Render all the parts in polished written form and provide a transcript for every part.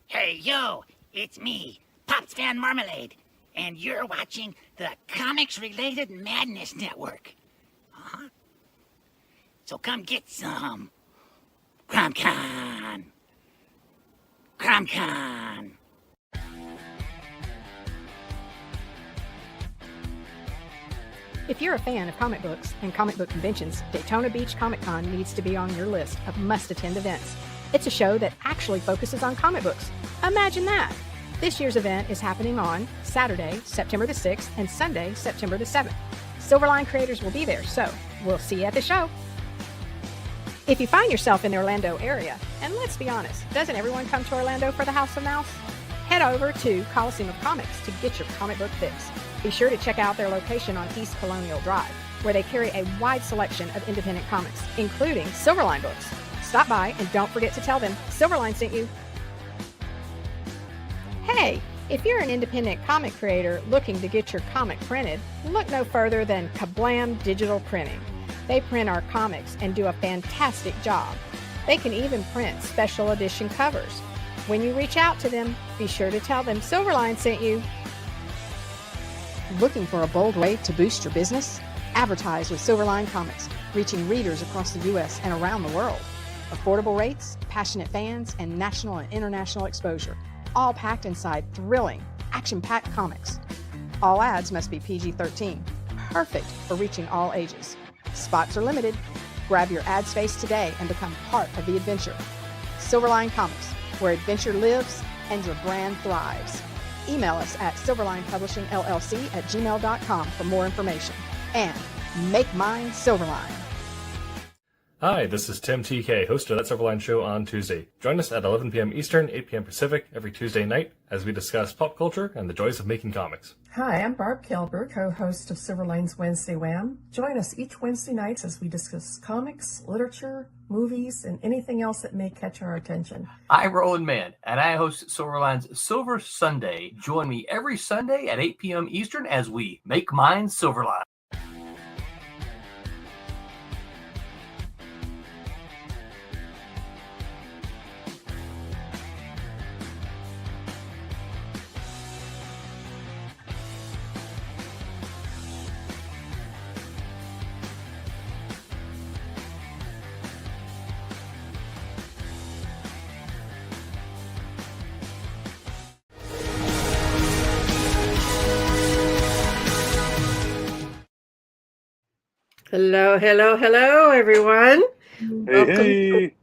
Hey, yo, it's me, Pops Van Marmalade, and you're watching the Comics-Related Madness Network. Uh-huh. So come get some. CromCon. CromCon. If you're a fan of comic books and comic book conventions, Daytona Beach Comic Con needs to be on your list of must-attend events. It's a show that actually focuses on comic books. Imagine that! This year's event is happening on Saturday, September the 6th, and Sunday, September the 7th. Silverline creators will be there, so we'll see you at the show. If you find yourself in the Orlando area, and let's be honest, doesn't everyone come to Orlando for the House of Mouse? Head over to Coliseum of Comics to get your comic book fix. Be sure to check out their location on East Colonial Drive, where they carry a wide selection of independent comics, including Silverline books. Stop by and don't forget to tell them Silverline sent you. Hey, if you're an independent comic creator looking to get your comic printed, look no further than Kablam Digital Printing. They print our comics and do a fantastic job. They can even print special edition covers. When you reach out to them, be sure to tell them Silverline sent you. Looking for a bold way to boost your business? Advertise with Silverline Comics, reaching readers across the U.S. and around the world. Affordable rates, passionate fans, and national and international exposure, all packed inside thrilling, action-packed comics. All ads must be PG-13, perfect for reaching all ages. Spots are limited. Grab your ad space today and become part of the adventure. Silverline Comics, where adventure lives and your brand thrives. Email us at silverlinepublishingllc@gmail.com for more information. And make mine Silverline. Hi, this is Tim TK, host of That Silverline Show on Tuesday. Join us at 11 p.m. Eastern, 8 p.m. Pacific every Tuesday night as we discuss pop culture and the joys of making comics. Hi, I'm Barb Kelber, co-host of Silverline's Wednesday Wham. Join us each Wednesday night as we discuss comics, literature, movies, and anything else that may catch our attention. I'm Roland Mann, and I host Silverline's Silver Sunday. Join me every Sunday at 8 p.m. Eastern as we make mine Silverline. Hello, everyone. Hey.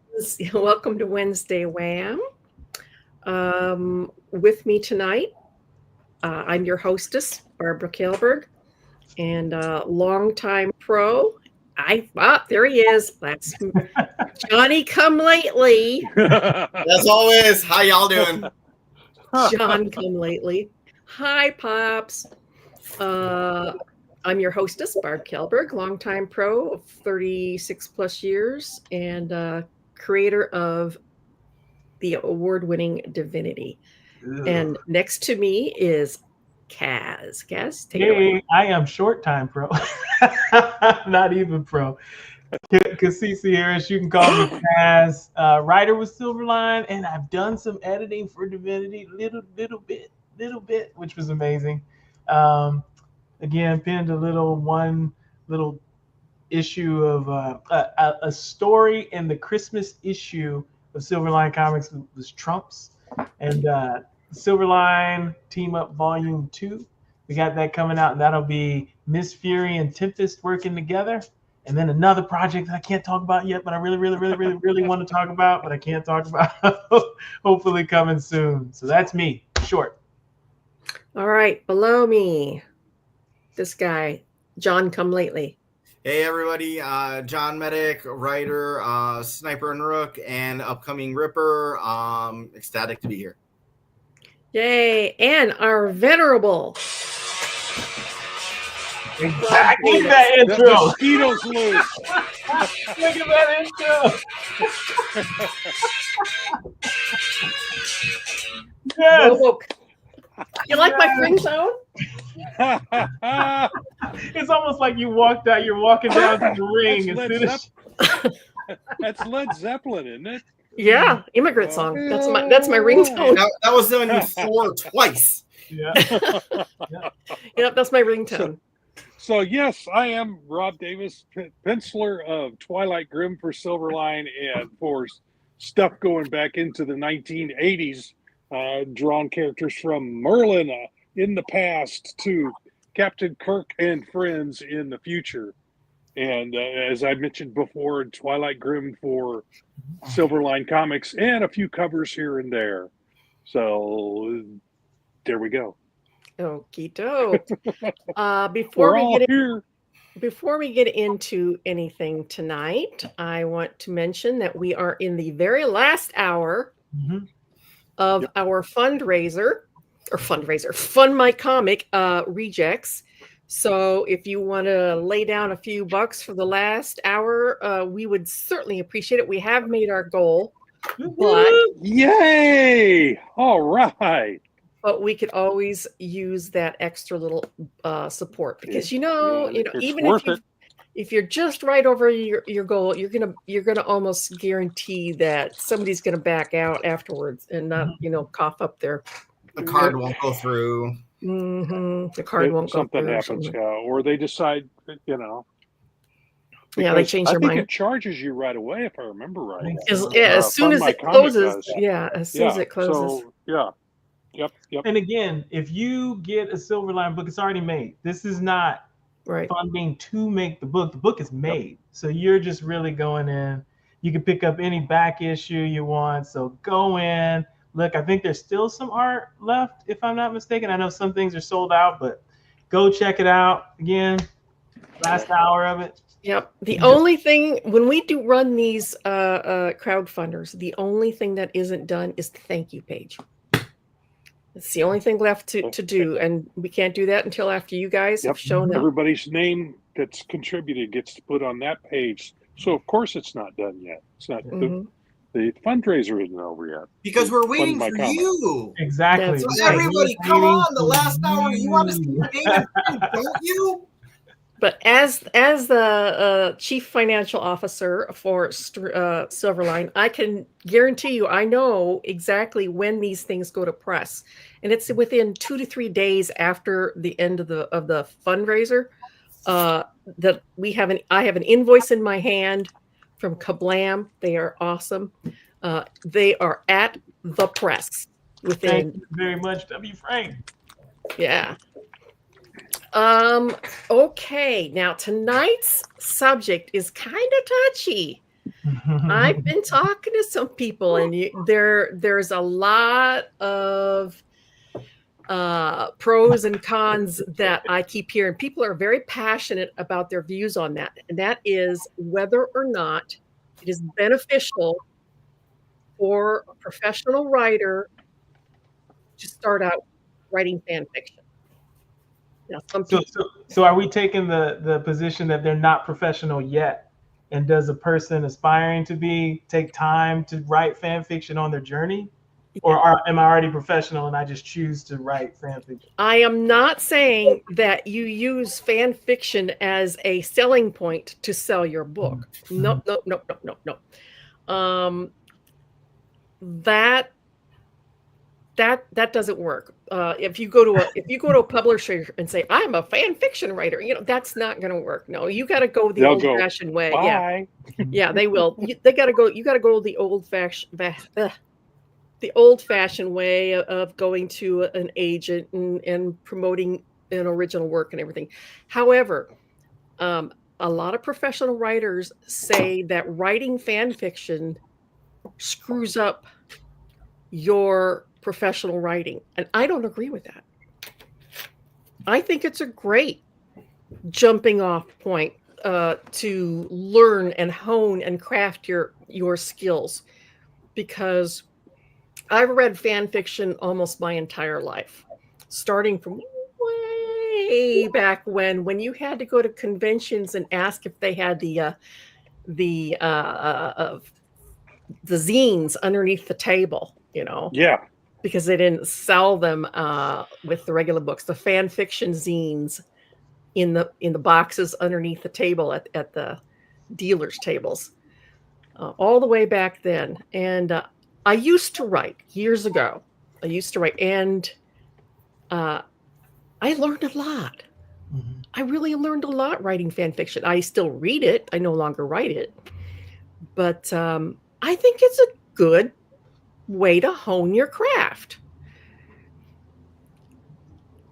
Welcome to Wednesday Wham. With me tonight, I'm your hostess, Barbara Kailberg, and longtime pro. There he is. That's Johnny Come Lately. As always, how y'all doing? John Come Lately. Hi, Pops. I'm your hostess, Barb Kailberg, longtime pro of 36 plus years and creator of the award-winning Divinity. Ew. And next to me is Kaz. Kaz, take it away. I am short-time pro. Not even pro. Kasisi Harris, you can call me Kaz. Writer with Silverline, and I've done some editing for Divinity, little bit, which was amazing. Again, penned one little issue of a story in the Christmas issue of Silverline Comics was Trump's, and Silverline Team Up Volume 2. We got that coming out, and that'll be Miss Fury and Tempest working together. And then another project that I can't talk about yet, but I really want to talk about, but I can't talk about. Hopefully coming soon. So that's me, short. All right, below me, this guy, John Come Lately. Hey everybody, John Medic, writer, Sniper and Rook, and upcoming Ripper. Ecstatic to be here. Yay, and our venerable. Exactly that intro. The mosquitoes loose. Look at that intro. Yes. You like my fring zone? It's almost like you walked out. You're walking down to the ring. That's Led Zeppelin, isn't it? Yeah, immigrant song. That's my ringtone. That was on 4 twice. Yeah. Yep, that's my ringtone. So yes, I am Rob Davis, penciler of Twilight Grim for Silverline, and for stuff going back into the 1980s, drawn characters from Merlin in the past to Captain Kirk and friends in the future. And as I mentioned before, Twilight Grim for Silverline Comics, and a few covers here and there. So there we go. Okie doke. Before we get into anything tonight, I want to mention that we are in the very last hour of our fundraiser, Fund My Comic rejects. So if you want to lay down a few bucks for the last hour, we would certainly appreciate it. We have made our goal, but yay! All right. But we could always use that extra little support, because even if you're just right over your goal, you're gonna almost guarantee that somebody's gonna back out afterwards and not cough up their. The card won't go through. The card won't go through. Something happens, or they decide, Yeah, they change their mind. I think it charges you right away, if I remember right. As soon as it closes. Yeah, as soon as it closes. So, yeah. Yep. And again, if you get a Silverline book, it's already made. This is not funding to make the book. The book is made. So you're just really going in. You can pick up any back issue you want. So go in. Look, I think there's still some art left, if I'm not mistaken. I know some things are sold out, but go check it out. Again, last hour of it. Yep. The only thing, when we do run these crowdfunders, the only thing that isn't done is the thank you page. It's the only thing left to do, and we can't do that until after you guys have shown up. Everybody's name that's contributed gets to put on that page. So, of course, it's not done yet. It's not the fundraiser isn't over yet. Because we're waiting for you. Exactly. So everybody, come on, the last hour. You want to see your name, don't you? But as the chief financial officer for Silverline, I can guarantee you, I know exactly when these things go to press, and it's within 2 to 3 days after the end of the fundraiser. That I have an invoice in my hand from Kablam. They are awesome. They are at the press within. Thank you very much, W. Frank. Yeah. Okay, now tonight's subject is kind of touchy. I've been talking to some people, and there's a lot of pros and cons that I keep hearing. People are very passionate about their views on that, and that is whether or not it is beneficial for a professional writer to start out writing fan fiction. Now, so are we taking the position that they're not professional yet? And does a person aspiring to be take time to write fan fiction on their journey? Or am I already professional and I just choose to write fan fiction? I am not saying that you use fan fiction as a selling point to sell your book. No. That doesn't work. If you go to a publisher and say, I'm a fan fiction writer, that's not going to work. No, you got to go the old-fashioned way. Bye. Yeah, they will. They got to go. You got to go the old-fashioned way of going to an agent and promoting an original work and everything. However, a lot of professional writers say that writing fan fiction screws up your professional writing, and I don't agree with that. I think it's a great jumping off point to learn and hone and craft your skills, because I've read fan fiction almost my entire life, starting from way back when you had to go to conventions and ask if they had the zines underneath the table, Yeah. because they didn't sell them with the regular books. The fan fiction zines in the boxes underneath the table at the dealers' tables. all the way back then. And I used to write years ago. And I learned a lot. Mhm. I really learned a lot writing fan fiction. I still read it. I no longer write it. But I think it's a good way to hone your craft.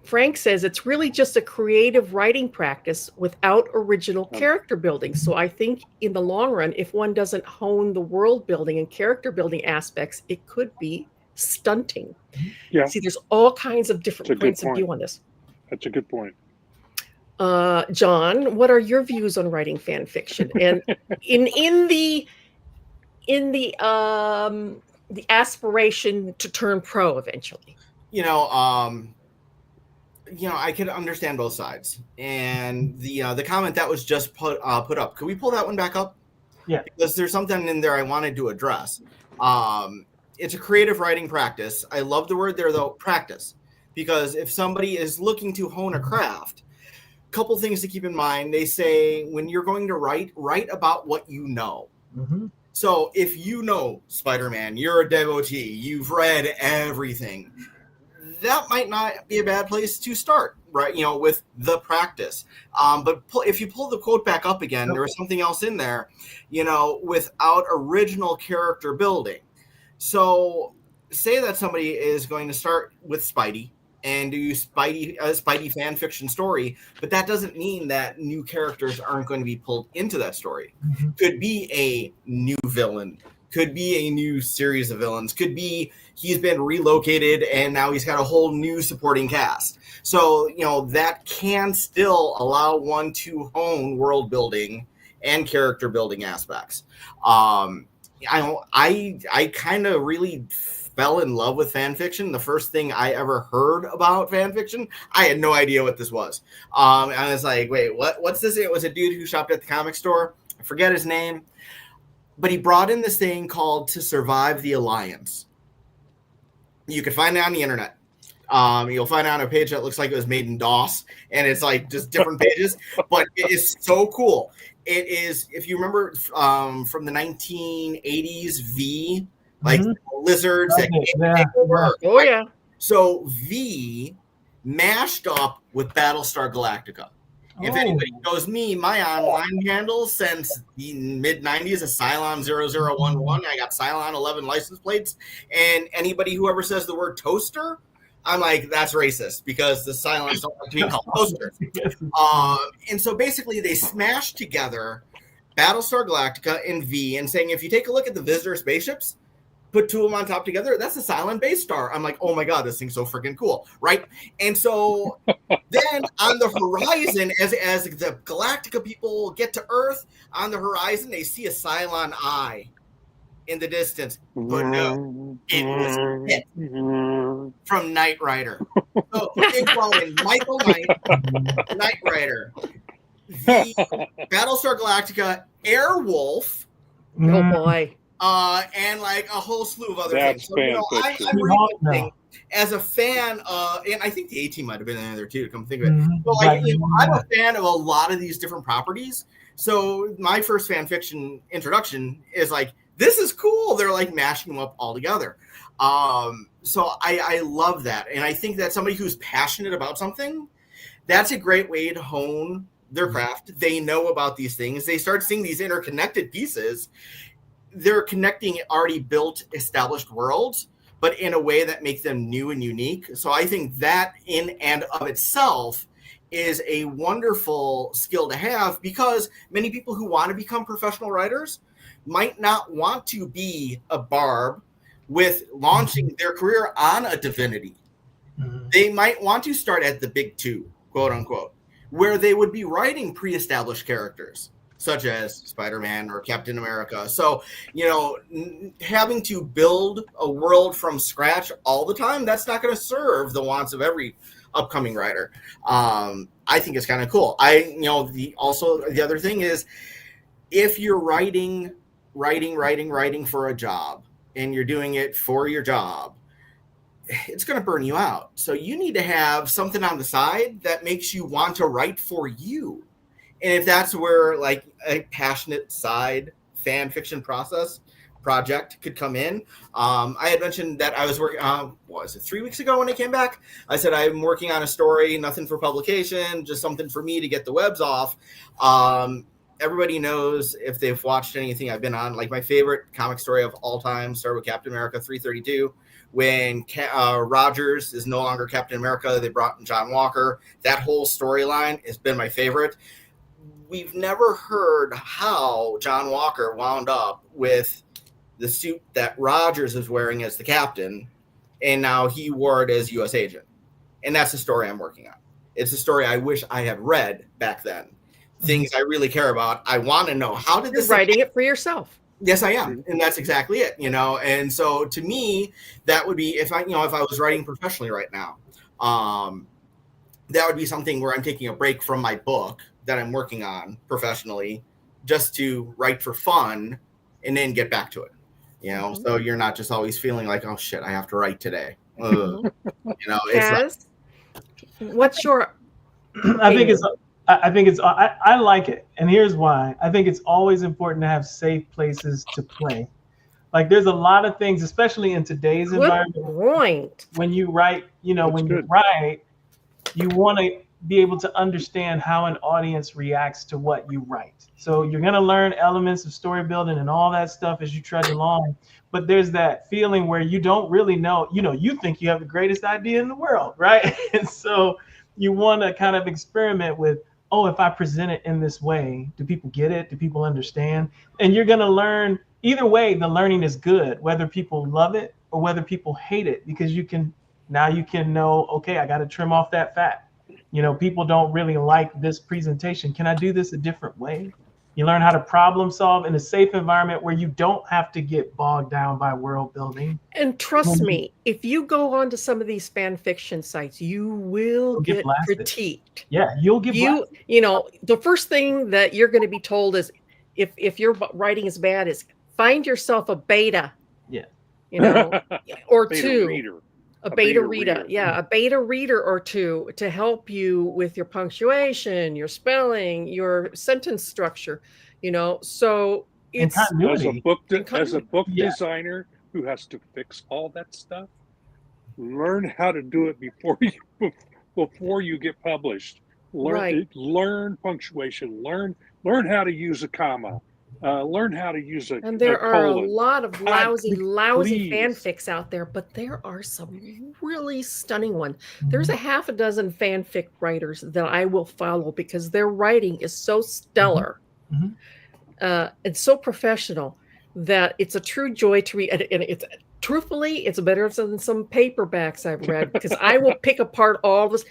Frank says it's really just a creative writing practice without original character building. So I think in the long run, if one doesn't hone the world building and character building aspects, it could be stunting. Yeah. See, there's all kinds of different That's a good points of point. view on this. That's a good point. John, what are your views on writing fan fiction? And in the aspiration to turn pro eventually? I could understand both sides. And the comment that was just put up, could we pull that one back up? Yeah. Because there's something in there I wanted to address. It's a creative writing practice. I love the word there, though, practice. Because if somebody is looking to hone a craft, a couple things to keep in mind. They say when you're going to write about what you know. Mm-hmm. So if you know Spider-Man, you're a devotee, you've read everything, that might not be a bad place to start, right? With the practice. But if you pull the quote back up again, there was something else in there, without original character building. So say that somebody is going to start with Spidey and do Spidey fan fiction story, but that doesn't mean that new characters aren't going to be pulled into that story. Mm-hmm. Could be a new villain, could be a new series of villains, could be he's been relocated and now he's got a whole new supporting cast. So, that can still allow one to hone world building and character building aspects. I kind of really fell in love with fan fiction. The first thing I ever heard about fan fiction, I had no idea what this was. I was like, wait, what's this? It was a dude who shopped at the comic store. I forget his name. But he brought in this thing called To Survive the Alliance. You can find it on the internet. You'll find it on a page that looks like it was made in DOS, and it's like just different pages, but it is so cool. It is, if you remember from the 1980s, V, like lizards that take over. Oh, yeah. So V mashed up with Battlestar Galactica. If anybody knows me, my online handle since the mid-90s is Cylon0011. I got Cylon 11 license plates. And anybody who ever says the word toaster, I'm like, that's racist because the Cylons don't like to be called toasters. And so basically they smashed together Battlestar Galactica and V and saying, if you take a look at the visitor spaceships, put two of them on top together, that's a Cylon base star. I'm like, oh my God, this thing's so freaking cool, right? And so then on the horizon, as the Galactica people get to Earth, on the horizon, they see a Cylon eye in the distance. But no, it was Hit from Knight Rider. So big blowing Michael Knight Rider, the Battlestar Galactica, Airwolf. Oh boy. And like a whole slew of other That's things. So, fan I'm as a fan, and I think the A-Team might have been in there too, to come think of it. So, I'm a fan of a lot of these different properties. So my first fan fiction introduction is like, this is cool. They're like mashing them up all together. So I love that. And I think that somebody who's passionate about something, that's a great way to hone their craft. They know about these things. They start seeing these interconnected pieces. They're connecting already built, established worlds, but in a way that makes them new and unique. So I think that in and of itself is a wonderful skill to have, because many people who want to become professional writers might not want to be a barb with launching their career on a divinity. They might want to start at the big two, quote unquote, where they would be writing pre-established characters, such as Spider-Man or Captain America. So, having to build a world from scratch all the time, that's not going to serve the wants of every upcoming writer. I think it's kind of cool. The other thing is, if you're writing for a job and you're doing it for your job, it's going to burn you out. So you need to have something on the side that makes you want to write for you. And if that's where like a passionate side fan fiction project could come in. I had mentioned that I was working, what was it, 3 weeks ago when I came back? I said I'm working on a story, nothing for publication, just something for me to get the webs off. Everybody knows, if they've watched anything I've been on, like my favorite comic story of all time started with Captain America 332. When Rogers is no longer Captain America, they brought in John Walker. That whole storyline has been my favorite. We've never heard how John Walker wound up with the suit that Rogers is wearing as the captain, and now he wore it as U.S. agent. And that's the story I'm working on. It's a story I wish I had read back then. Things I really care about. I want to know, how did this... You're writing it for yourself. Yes, I am. And that's exactly it, And so to me, that would be, if I was writing professionally right now, that would be something where I'm taking a break from my book that I'm working on professionally just to write for fun and then get back to it. So you're not just always feeling like, oh shit, I have to write today. It's what's your I like it. And here's why. I think it's always important to have safe places to play. Like, there's a lot of things, especially in today's environment, when you write, you want to be able to understand how an audience reacts to what you write. So you're going to learn elements of story building and all that stuff as you trudge along. But there's that feeling where you don't really know, you think you have the greatest idea in the world, right? And so you want to kind of experiment with, if I present it in this way, do people get it? Do people understand? And you're going to learn, either way, the learning is good, whether people love it or whether people hate it, because you can know, okay, I got to trim off that fat. People don't really like this presentation. Can I do this a different way? You learn how to problem solve in a safe environment where you don't have to get bogged down by world building. And trust me, if you go onto some of these fan fiction sites, you will get critiqued. Yeah, you'll get blasted. The first thing that you're going to be told is, if your writing is bad, is find yourself a beta. Yeah. Or beta two. Reader. A beta reader. Yeah, a beta reader or two to help you with your punctuation, your spelling, your sentence structure. So it's as a book designer who has to fix all that stuff. Learn how to do it before you get published. Learn punctuation. Learn how to use a comma. Learn how to use and there are colon. A lot of lousy fanfics out there, but there are some really stunning ones. There's a half a dozen fanfic writers that I will follow because their writing is so stellar and so professional that it's a true joy to read. And it's truthfully, it's better than some paperbacks I've read, because I will pick apart all the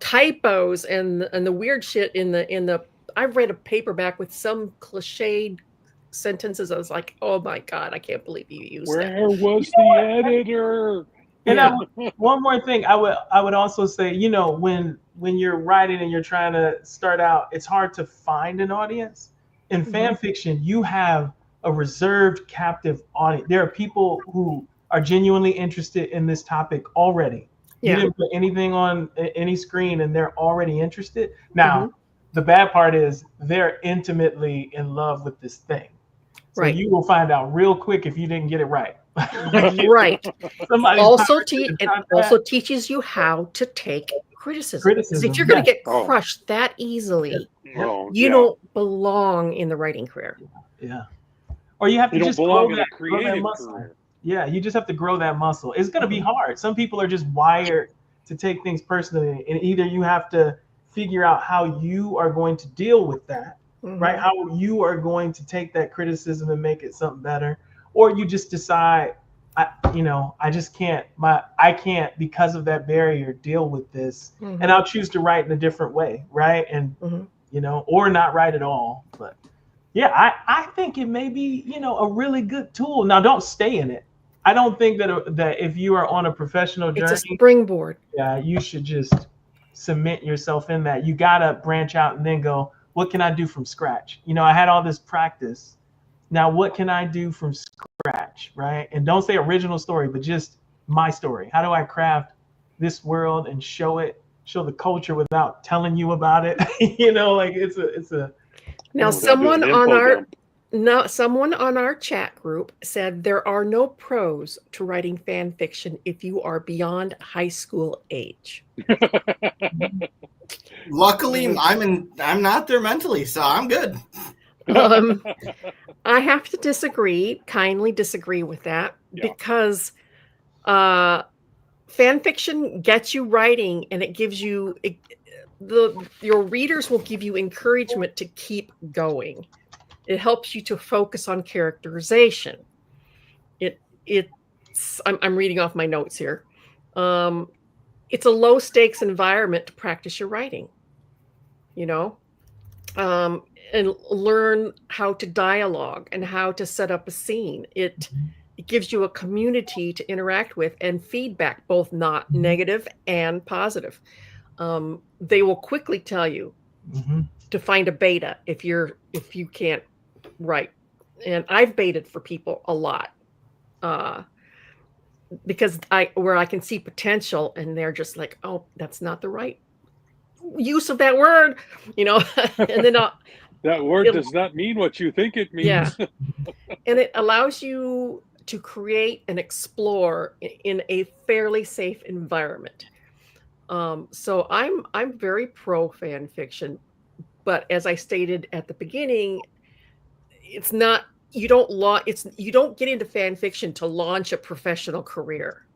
typos and the weird shit in the. I've read a paperback with some cliched sentences. I was like, oh my God, I can't believe you used that. Where was the editor? And one more thing, I would also say, when you're writing and you're trying to start out, it's hard to find an audience. In fan fiction, you have a reserved, captive audience. There are people who are genuinely interested in this topic already. You didn't put anything on any screen and they're already interested. Now, the bad part is they're intimately in love with this thing. So you will find out real quick if you didn't get it right. Right. Also teaches you how to take criticism. Because if you're going to get crushed that easily, you don't belong in the writing career. Yeah. Or you have to just grow that muscle. Career. Yeah, you just have to grow that muscle. It's going to be hard. Some people are just wired to take things personally, and either you have to figure out how you are going to deal with that, right? How you are going to take that criticism and make it something better, or you just decide, I just can't. I can't, because of that barrier, deal with this, and I'll choose to write in a different way, right? And or not write at all. But yeah, I think it may be a really good tool. Now, don't stay in it. I don't think that if you are on a professional journey, it's a springboard. Yeah, you should just cement yourself in that. You gotta branch out and then go, what can I do from scratch? I had all this practice. Now, what can I do from scratch, right? And don't say original story, but just my story. How do I craft this world and show the culture without telling you about it? Like it's a. Now, someone on Now, someone on our chat group said there are no pros to writing fan fiction if you are beyond high school age. Luckily, I'm not there mentally, so I'm good. I have to kindly disagree with that, because fan fiction gets you writing, and it gives you your readers will give you encouragement to keep going. It helps you to focus on characterization. I'm reading off my notes here. It's a low stakes environment to practice your writing, and learn how to dialogue and how to set up a scene. It gives you a community to interact with and feedback, both not negative and positive. They will quickly tell you to find a beta if you can't write. And I've baited for people a lot because where I can see potential, and they're just like, oh, that's not the right use of that word, and then that word does not mean what you think it means. Yeah. And it allows you to create and explore in a fairly safe environment. So I'm very pro fan fiction, but as I stated at the beginning, it's not, you don't get into fan fiction to launch a professional career.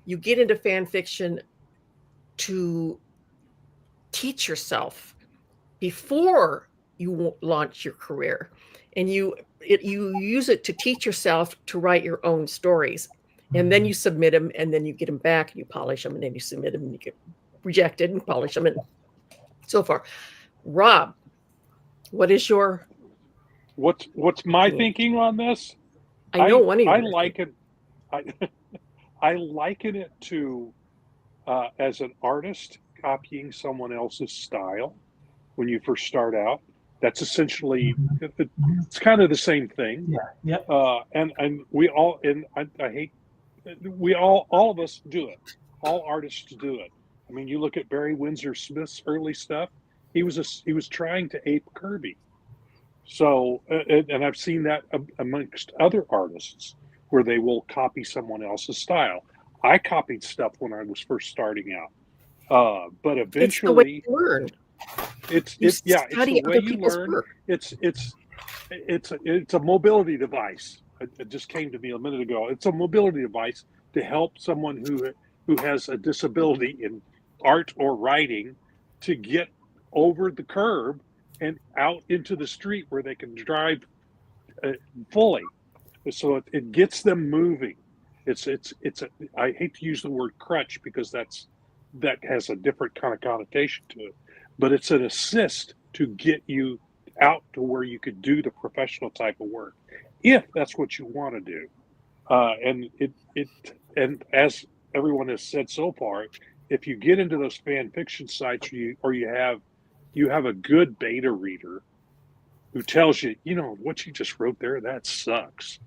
You get into fan fiction to teach yourself before you launch your career, and you use it to teach yourself to write your own stories, and then you submit them, and then you get them back, and you polish them, and then you submit them, and you get rejected, and polish them, and so far. Rob, what is your what's my thinking on this? I know one of you. I liken it to as an artist copying someone else's style when you first start out. That's essentially, it's kind of the same thing. Yeah. Yep. And we all, and I hate, we all of us do it. All artists do it. I mean, you look at Barry Windsor Smith's early stuff. He was trying to ape Kirby. So, and I've seen that amongst other artists where they will copy someone else's style. I copied stuff when I was first starting out, but eventually, it's the way you learn. It's the way you learn. Work. It's a mobility device. It just came to me a minute ago. It's a mobility device to help someone who has a disability in art or writing to get over the curb and out into the street where they can drive fully. So it gets them moving. I hate to use the word crutch because that has a different kind of connotation to it, but it's an assist to get you out to where you could do the professional type of work, if that's what you want to do. And as everyone has said so far, if you get into those fan fiction sites, or you have a good beta reader who tells you, what you just wrote there, that sucks.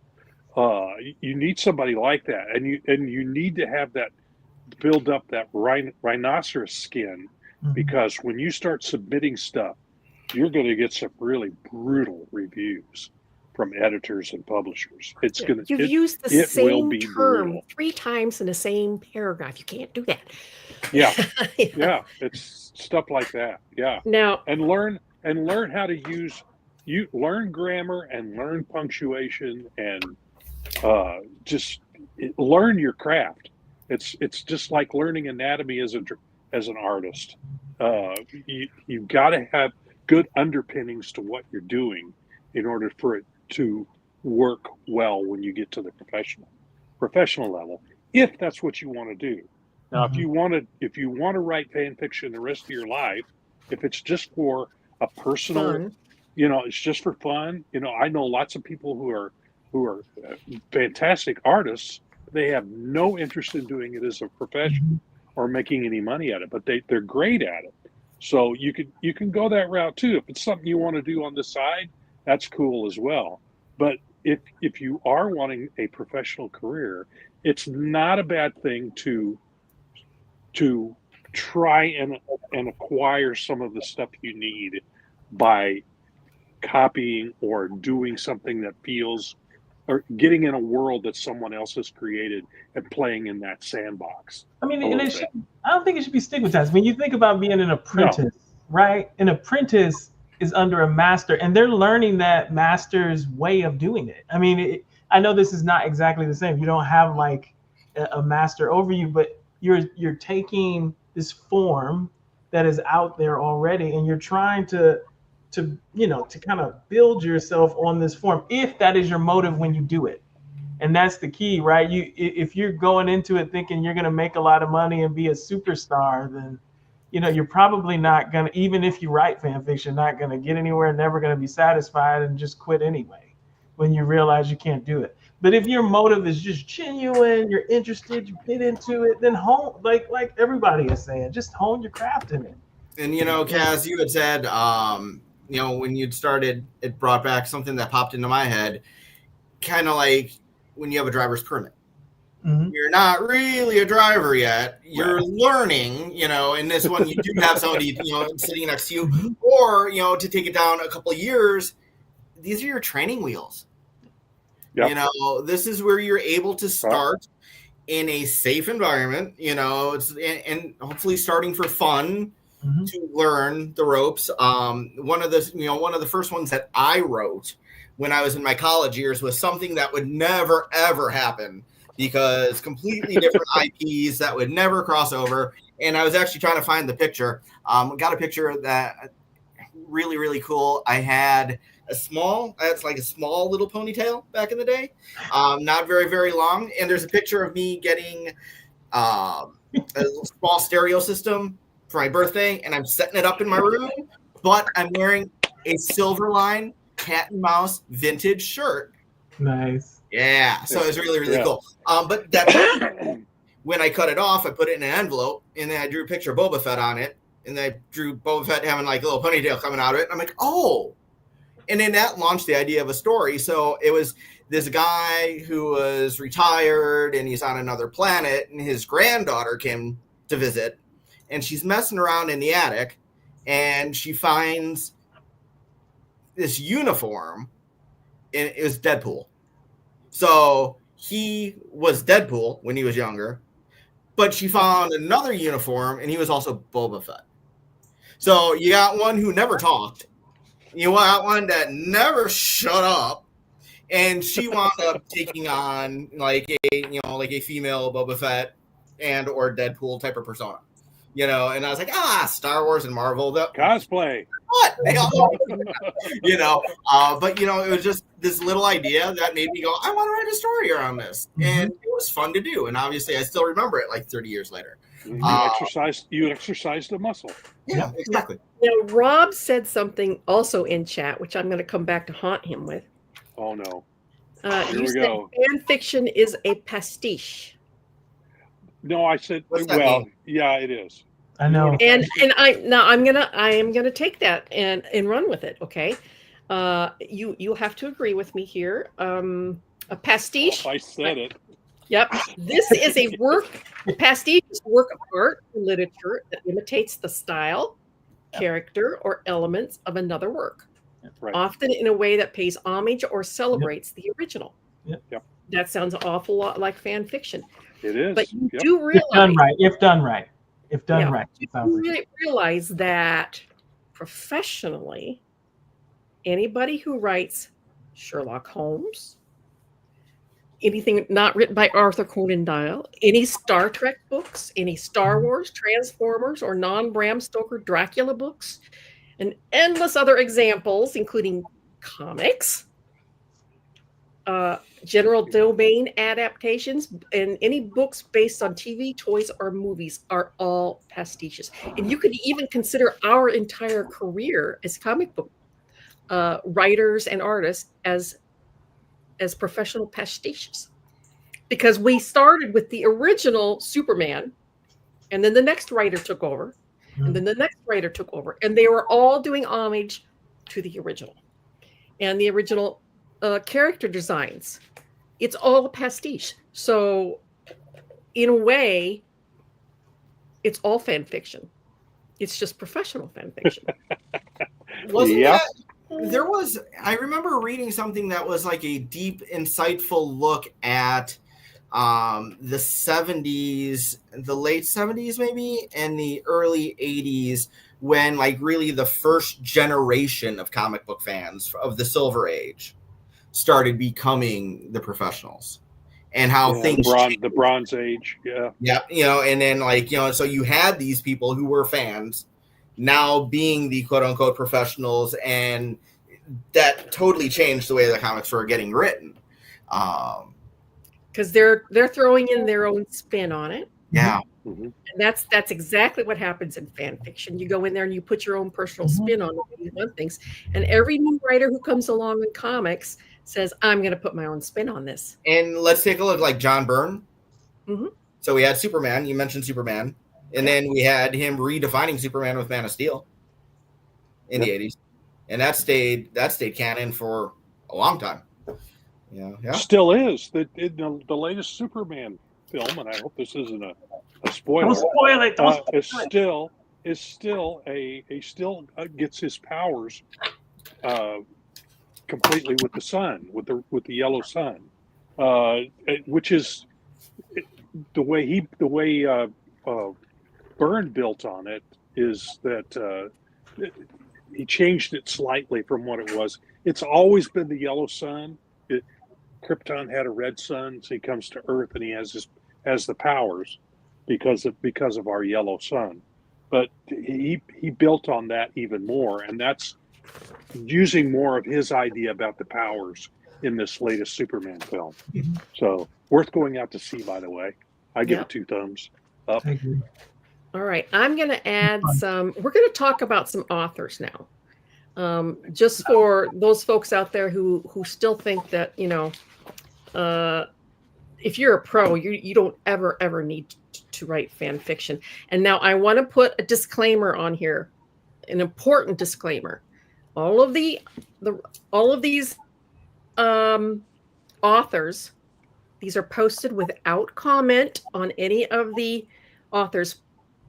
You need somebody like that, and you need to have that build up that rhinoceros skin, because when you start submitting stuff, you're going to get some really brutal reviews from editors and publishers. You've used the same term brutal 3 times in the same paragraph. You can't do that. Yeah. Yeah. It's stuff like that. Yeah. Now, and learn how to learn grammar and learn punctuation and just learn your craft. It's just like learning anatomy as an artist. You've got to have good underpinnings to what you're doing in order for it to work well when you get to the professional level, if that's what you want to do. Now, if you want to write fan fiction the rest of your life, if it's just for a personal, fun. It's just for fun. I know lots of people who are fantastic artists. They have no interest in doing it as a profession or making any money at it, but they're great at it. So you can go that route too. If it's something you want to do on the side, that's cool as well. But if you are wanting a professional career, it's not a bad thing to try and acquire some of the stuff you need by copying or doing something that feels, or getting in a world that someone else has created and playing in that sandbox. I mean, a and little bit. I don't think it should be stigmatized. When you think about being an apprentice, right? An apprentice is under a master, and they're learning that master's way of doing it. I mean, I know this is not exactly the same. You don't have like a master over you, but you're taking this form that is out there already, and you're trying to kind of build yourself on this form, if that is your motive when you do it. And that's the key, right? If you're going into it thinking you're going to make a lot of money and be a superstar, then you're probably not going to, even if you write fan fiction, not going to get anywhere, never going to be satisfied, and just quit anyway when you realize you can't do it. But if your motive is just genuine, you're interested, you get into it, then hone, like everybody is saying, just hone your craft in it. And Kaz, you had said when you'd started, it brought back something that popped into my head, kind of like when you have a driver's permit. Mm-hmm. You're not really a driver yet. You're learning, in this one, you do have somebody, sitting next to you, or, to take it down a couple of years, these are your training wheels. Yep. This is where you're able to start in a safe environment, and hopefully starting for fun, to learn the ropes. One of the first ones that I wrote when I was in my college years was something that would never, ever happen, because completely different IPs that would never cross over. And I was actually trying to find the picture. Got a picture that really, really cool. I had a small little ponytail back in the day, not very, very long. And there's a picture of me getting a small stereo system for my birthday, and I'm setting it up in my room, but I'm wearing a Silverline cat and mouse vintage shirt. Nice. Yeah, so it was really, really cool. But that when I cut it off, I put it in an envelope, and then I drew a picture of Boba Fett on it, and then I drew Boba Fett having like a little ponytail coming out of it. And I'm like, oh. And then that launched the idea of a story. So it was this guy who was retired, and he's on another planet, and his granddaughter came to visit, and she's messing around in the attic, and she finds this uniform, and it was Deadpool. So he was Deadpool when he was younger, but she found another uniform, and he was also Boba Fett. So you got one who never talked. You got one that never shut up, and she wound up taking on like a female Boba Fett and or Deadpool type of persona. And I was like, Star Wars and Marvel. Cosplay. What? But, it was just this little idea that made me go, I want to write a story around this. And it was fun to do. And obviously, I still remember it like 30 years later. You exercised the muscle. Yeah, exactly. Rob said something also in chat, which I'm going to come back to haunt him with. Oh, no. Here we go. Fan fiction is a pastiche. No, I said, mean? Yeah, it is. I know. And I am gonna take that and run with it. Okay, you have to agree with me here. A pastiche. I said it. Yep. This is a pastiche is a work of art or literature that imitates the style, character, or elements of another work, often in a way that pays homage or celebrates the original. Yep. That sounds an awful lot like fan fiction. It is. But you do realize, if done right. You realize that professionally, anybody who writes Sherlock Holmes, anything not written by Arthur Conan Doyle, any Star Trek books, any Star Wars, Transformers, or non-Bram Stoker Dracula books, and endless other examples, including comics, general domain adaptations, and any books based on TV, toys, or movies are all pastiches. And you could even consider our entire career as comic book writers and artists as professional pastiches, because we started with the original Superman, and then the next writer took over, and then the next writer took over, and they were all doing homage to the original, and the original character designs. It's all a pastiche. So in a way, it's all fan fiction. It's just professional fan fiction. Wasn't I remember reading something that was like a deep, insightful look at the 70s, the late 70s maybe, and the early 80s, when like really the first generation of comic book fans of the Silver Age started becoming the professionals, and how things the Bronze Age, yeah, and then like so you had these people who were fans now being the quote unquote professionals, and that totally changed the way the comics were getting written. Because they're throwing in their own spin on it. Yeah. Mm-hmm. And that's exactly what happens in fan fiction. You go in there and you put your own personal spin on things. And every new writer who comes along in comics says, I'm going to put my own spin on this. And let's take a look, like John Byrne. Mm-hmm. So we had Superman. You mentioned Superman. And then we had him redefining Superman with Man of Steel in the 80s. And that stayed canon for a long time. Yeah. Still is. The latest Superman film, and I hope this isn't a spoiler. Don't spoil it. Don't Still gets his powers completely with the sun, with the yellow sun, which is the way Byrne built on it, is that he changed it slightly from what it was. It's always been the yellow sun. Krypton had a red sun, so he comes to Earth and he has the powers because of our yellow sun. But he built on that even more, and that's using more of his idea about the powers in this latest Superman film. So worth going out to see, by the way. I give it 2 thumbs up. I agree. All right. I'm going to add we're going to talk about some authors now. Just for those folks out there who still think that, if you're a pro, you don't ever need to write fan fiction. And now I want to put a disclaimer on here, an important disclaimer. All of these authors, these are posted without comment on any of the authors'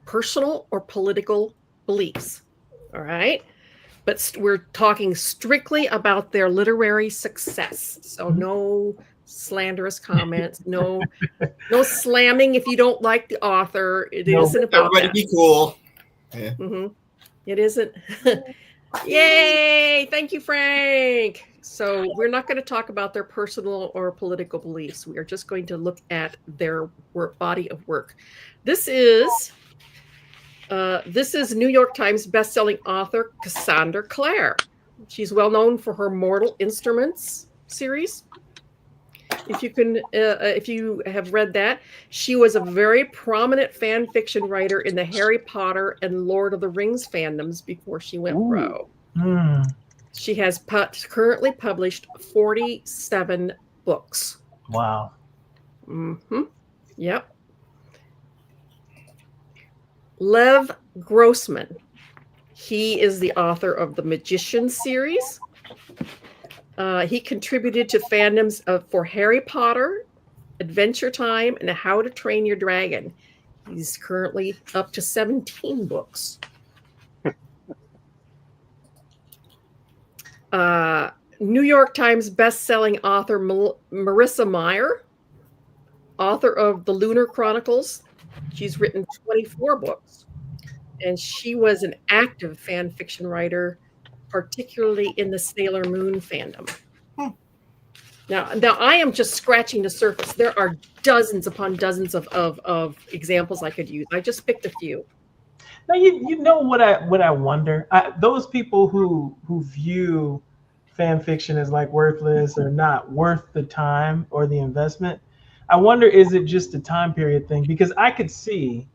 personal or political beliefs. All right. But we're talking strictly about their literary success. So no slanderous comments, no slamming if you don't like the author. It isn't about everybody that. Be cool. Yeah. Mm-hmm. It isn't. Yay! Thank you, Frank. So we're not going to talk about their personal or political beliefs. We are just going to look at their body of work. This is New York Times bestselling author Cassandra Clare. She's well known for her Mortal Instruments series. If you have read that, she was a very prominent fan fiction writer in the Harry Potter and Lord of the Rings fandoms before she went pro. She has currently published 47 books. Wow. Mm-hmm. Yep. Lev Grossman. He is the author of the Magician series. He contributed to fandoms for Harry Potter, Adventure Time, and How to Train Your Dragon. He's currently up to 17 books. New York Times bestselling author Marissa Meyer, author of The Lunar Chronicles. She's written 24 books, and she was an active fan fiction writer, particularly in the Sailor Moon fandom. Now I am just scratching the surface. There are dozens upon dozens of examples I could use. I just picked a few. Now you know what I wonder? Those people who view fan fiction as like worthless or not worth the time or the investment, I wonder, is it just a time period thing? Because I could see,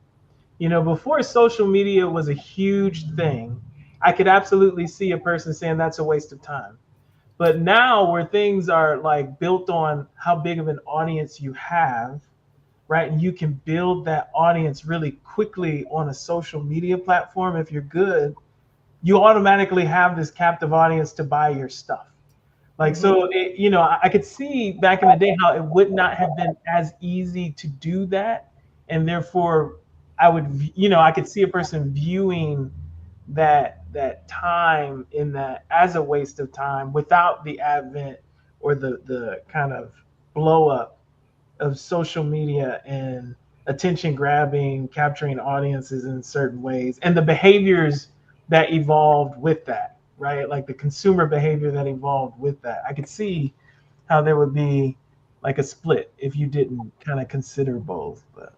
before social media was a huge thing, I could absolutely see a person saying that's a waste of time. But now where things are like built on how big of an audience you have, right? And you can build that audience really quickly on a social media platform. If you're good, you automatically have this captive audience to buy your stuff. Like, so, I could see back in the day how it would not have been as easy to do that. And therefore I could see a person viewing that that time in that as a waste of time without the advent or the kind of blow up of social media and attention grabbing, capturing audiences in certain ways, and the behaviors that evolved with that, right? Like the consumer behavior that evolved with that. I could see how there would be like a split if you didn't kind of consider both. But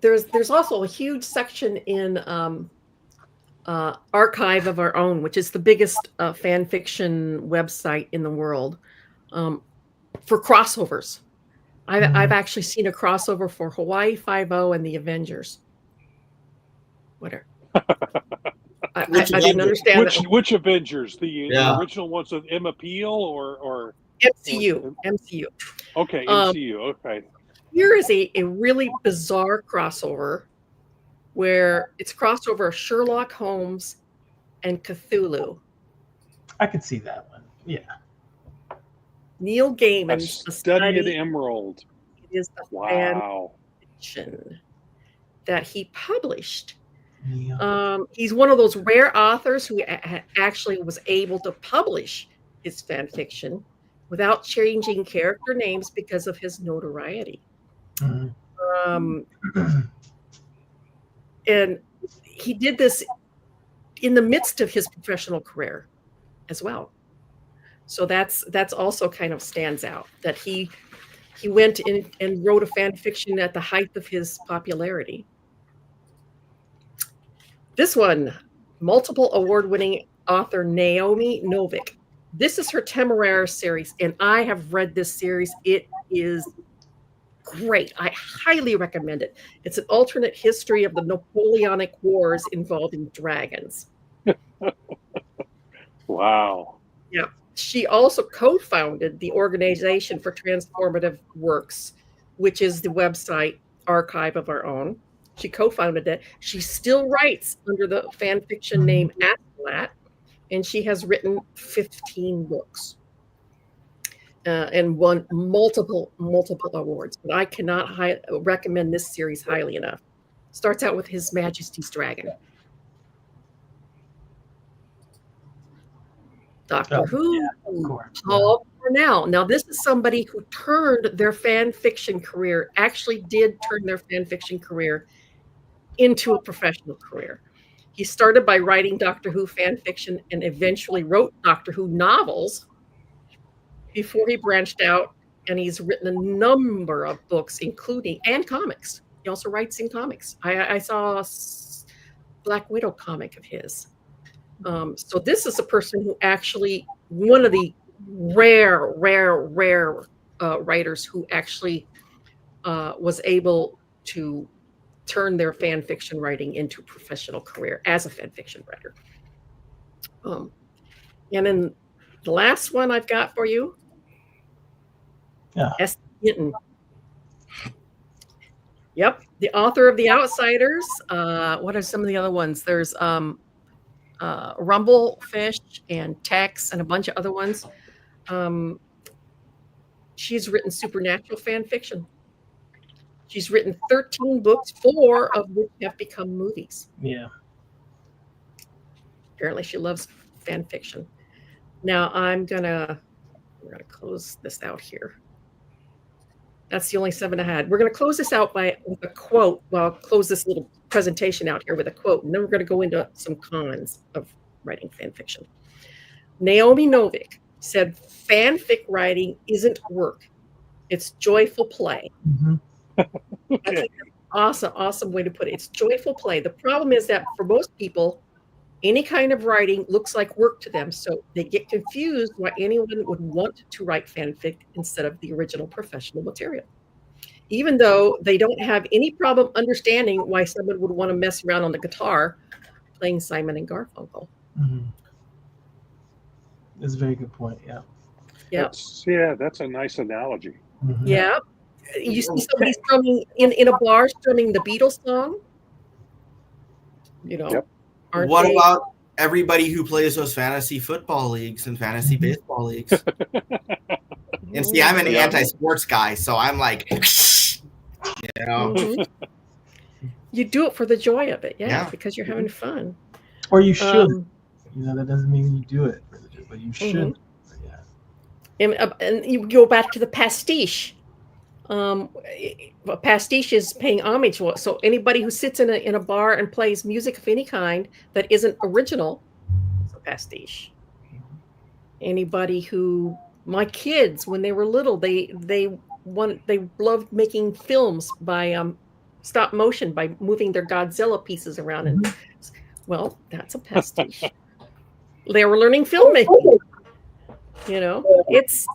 there's also a huge section in Archive of Our Own, which is the biggest fan fiction website in the world, for crossovers. I've actually seen a crossover for Hawaii Five-0 and the Avengers. Whatever. I didn't understand which Avengers, the original ones with Emma Peel or MCU. Okay, MCU. Okay. Here is a really bizarre crossover where it's crossover of Sherlock Holmes and Cthulhu. I could see that one. Yeah. Neil Gaiman's A Study in Emerald. It is the fan fiction that he published. He's one of those rare authors who actually was able to publish his fan fiction without changing character names because of his notoriety. And he did this in the midst of his professional career as well. So that's also kind of stands out that he went in and wrote a fan fiction at the height of his popularity. This one, multiple award-winning author Naomi Novik. This is her Temeraire series, and I have read this series. It is great. I highly recommend it. It's an alternate history of the Napoleonic Wars involving dragons. Wow. Yeah. She also co-founded the Organization for Transformative Works, which is the website Archive of Our Own. She co-founded it. She still writes under the fan fiction name Atlat, and she has written 15 books and won multiple awards. But I cannot recommend this series highly enough. Starts out with His Majesty's Dragon. Doctor Who, Paul Cornell. Now, this is somebody who turned their fan fiction career, actually did turn their fan fiction career into a professional career. He started by writing Doctor Who fan fiction and eventually wrote Doctor Who novels before he branched out, and he's written a number of books, including and comics. He also writes in comics. I saw a Black Widow comic of his. So this is a person who actually, one of the rare writers who actually was able to turn their fan fiction writing into a professional career as a fan fiction writer. And then the last one I've got for you, S. Hinton. Yep, the author of The Outsiders. What are some of the other ones? There's Rumblefish and Tex and a bunch of other ones. She's written supernatural fan fiction. She's written 13 books, 4 of which have become movies. Yeah. Apparently she loves fan fiction. Now we're gonna close this out here. That's the only 7 I had. We're gonna close this out with a quote. Well, I'll close this little presentation out here with a quote, and then we're gonna go into some cons of writing fan fiction. Naomi Novik said, "Fanfic writing isn't work. It's joyful play." Mm-hmm. That's an awesome way to put it. It's joyful play. The problem is that for most people, any kind of writing looks like work to them, so they get confused why anyone would want to write fanfic instead of the original professional material. Even though they don't have any problem understanding why someone would want to mess around on the guitar playing Simon and Garfunkel. Mm-hmm. That's a very good point. Yeah. That's a nice analogy. Mm-hmm. Yeah. You see somebody strumming in a bar strumming the Beatles song. You know. Yep. What about everybody who plays those fantasy football leagues and fantasy baseball leagues? And see, I'm an anti-sports guy, so I'm like, you know. You do it for the joy of it, because you're having fun. Or you should. That doesn't mean you do it, but you should. And you go back to the pastiche. A pastiche is paying homage. So anybody who sits in a bar and plays music of any kind that isn't original is a pastiche. Anybody who, my kids, when they were little, they loved making films by stop motion, by moving their Godzilla pieces around, and well, that's a pastiche. They were learning filmmaking. It's.